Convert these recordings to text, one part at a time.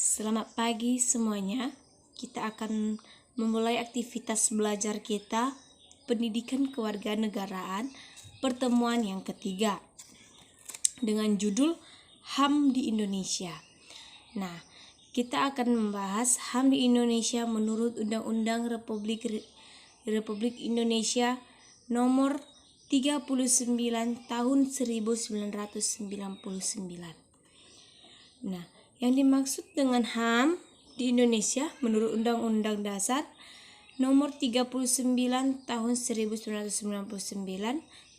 Selamat pagi semuanya. Kita akan memulai aktivitas belajar kita, pendidikan kewarganegaraan, pertemuan yang ketiga, dengan judul HAM di Indonesia. Nah, kita akan membahas HAM di Indonesia menurut Undang-Undang Republik Indonesia nomor 39 tahun 1999. Nah, yang dimaksud dengan HAM di Indonesia menurut Undang-Undang Dasar nomor 39 tahun 1999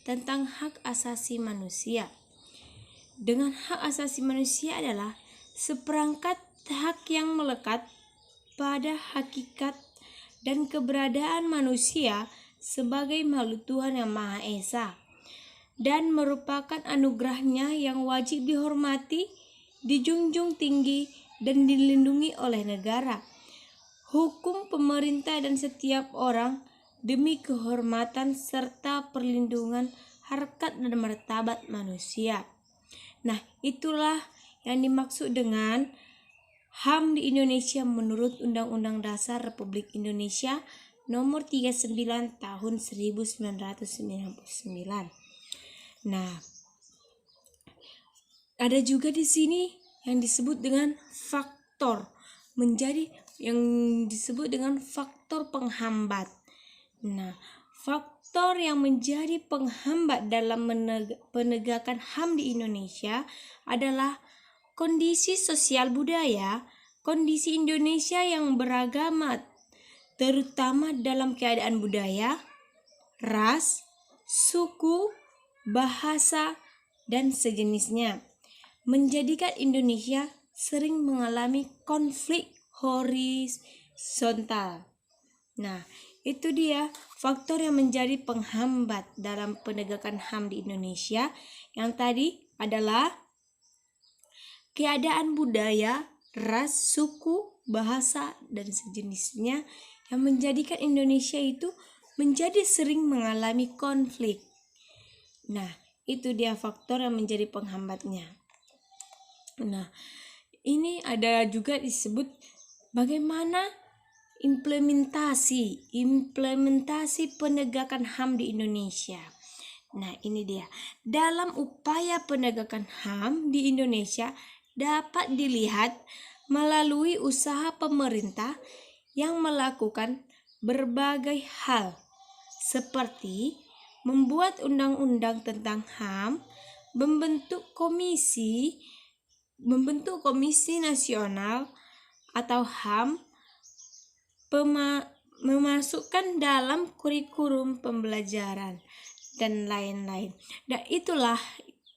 tentang hak asasi manusia. Dengan hak asasi manusia adalah seperangkat hak yang melekat pada hakikat dan keberadaan manusia sebagai makhluk Tuhan yang Maha Esa dan merupakan anugerahnya yang wajib dihormati, dijunjung tinggi, dan dilindungi oleh negara, hukum, pemerintah, dan setiap orang demi kehormatan serta perlindungan harkat dan martabat manusia. Nah, itulah yang dimaksud dengan HAM di Indonesia menurut Undang-Undang Dasar Republik Indonesia nomor 39 tahun 1999. Nah, ada juga di sini yang disebut dengan faktor penghambat. Nah, faktor yang menjadi penghambat dalam penegakan HAM di Indonesia adalah kondisi sosial budaya, kondisi Indonesia yang beragam, terutama dalam keadaan budaya, ras, suku, bahasa, dan sejenisnya, menjadikan Indonesia sering mengalami konflik horizontal. Nah, itu dia faktor yang menjadi penghambat dalam penegakan HAM di Indonesia. Yang tadi adalah keadaan budaya, ras, suku, bahasa, dan sejenisnya yang menjadikan Indonesia itu menjadi sering mengalami konflik. Nah, itu dia faktor yang menjadi penghambatnya. Nah, ini ada juga disebut bagaimana implementasi penegakan HAM di Indonesia. Nah, ini dia. Dalam upaya penegakan HAM di Indonesia dapat dilihat melalui usaha pemerintah yang melakukan berbagai hal seperti membuat undang-undang tentang HAM, membentuk komisi nasional atau HAM, memasukkan dalam kurikulum pembelajaran, dan lain-lain. Dan itulah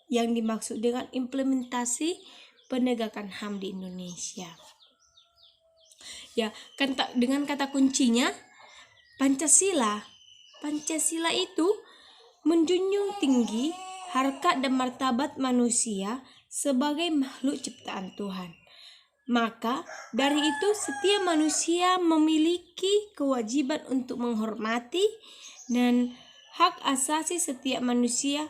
yang dimaksud dengan implementasi penegakan HAM di Indonesia. Ya, dengan kata kuncinya Pancasila. Pancasila itu menjunjung tinggi harkat dan martabat manusia sebagai makhluk ciptaan Tuhan. Maka dari itu setiap manusia memiliki kewajiban untuk menghormati dan hak asasi setiap manusia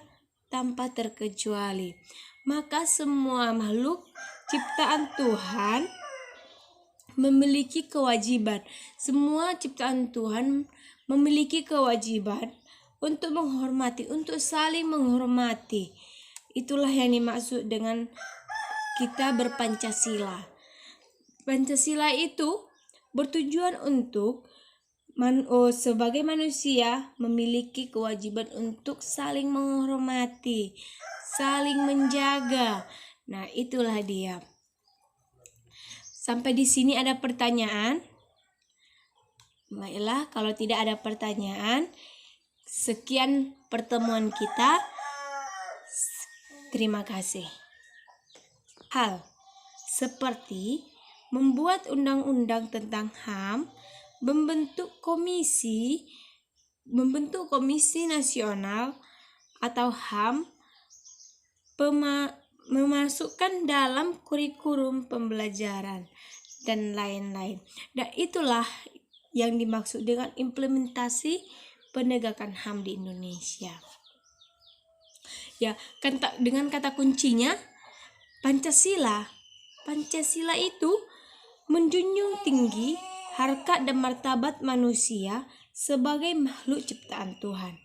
tanpa terkecuali. Maka semua makhluk ciptaan Tuhan memiliki kewajiban. Semua ciptaan Tuhan memiliki kewajiban untuk menghormati, untuk saling menghormati. Itulah yang dimaksud dengan kita berpancasila. Pancasila itu bertujuan untuk sebagai manusia memiliki kewajiban untuk saling menghormati, saling menjaga. Nah, itulah dia. Sampai di sini ada pertanyaan? Baiklah, kalau tidak ada pertanyaan, sekian pertemuan kita. Terima kasih. Hal seperti membuat undang-undang tentang HAM, membentuk komisi nasional atau HAM, memasukkan dalam kurikulum pembelajaran, dan lain-lain. Dan itulah yang dimaksud dengan implementasi penegakan HAM di Indonesia. Ya, dengan kata kuncinya Pancasila. Pancasila itu menjunjung tinggi harkat dan martabat manusia sebagai makhluk ciptaan Tuhan.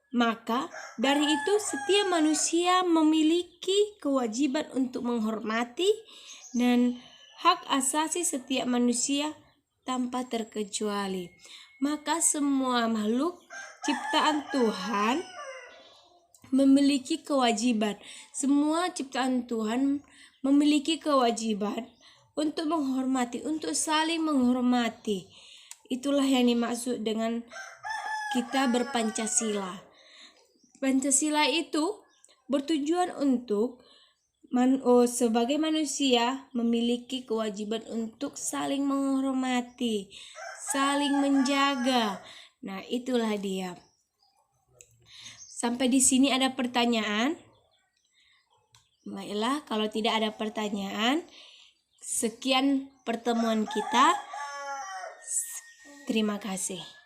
Maka dari itu setiap manusia memiliki kewajiban untuk menghormati dan hak asasi setiap manusia tanpa terkecuali. Maka semua makhluk ciptaan Tuhan memiliki kewajiban. Semua ciptaan Tuhan memiliki kewajiban untuk menghormati, untuk saling menghormati. Itulah yang dimaksud dengan kita berpancasila. Pancasila itu bertujuan untuk sebagai manusia memiliki kewajiban untuk saling menghormati, saling menjaga. Nah, itulah dia. Sampai di sini ada pertanyaan? Baiklah, kalau tidak ada pertanyaan, sekian pertemuan kita. Terima kasih.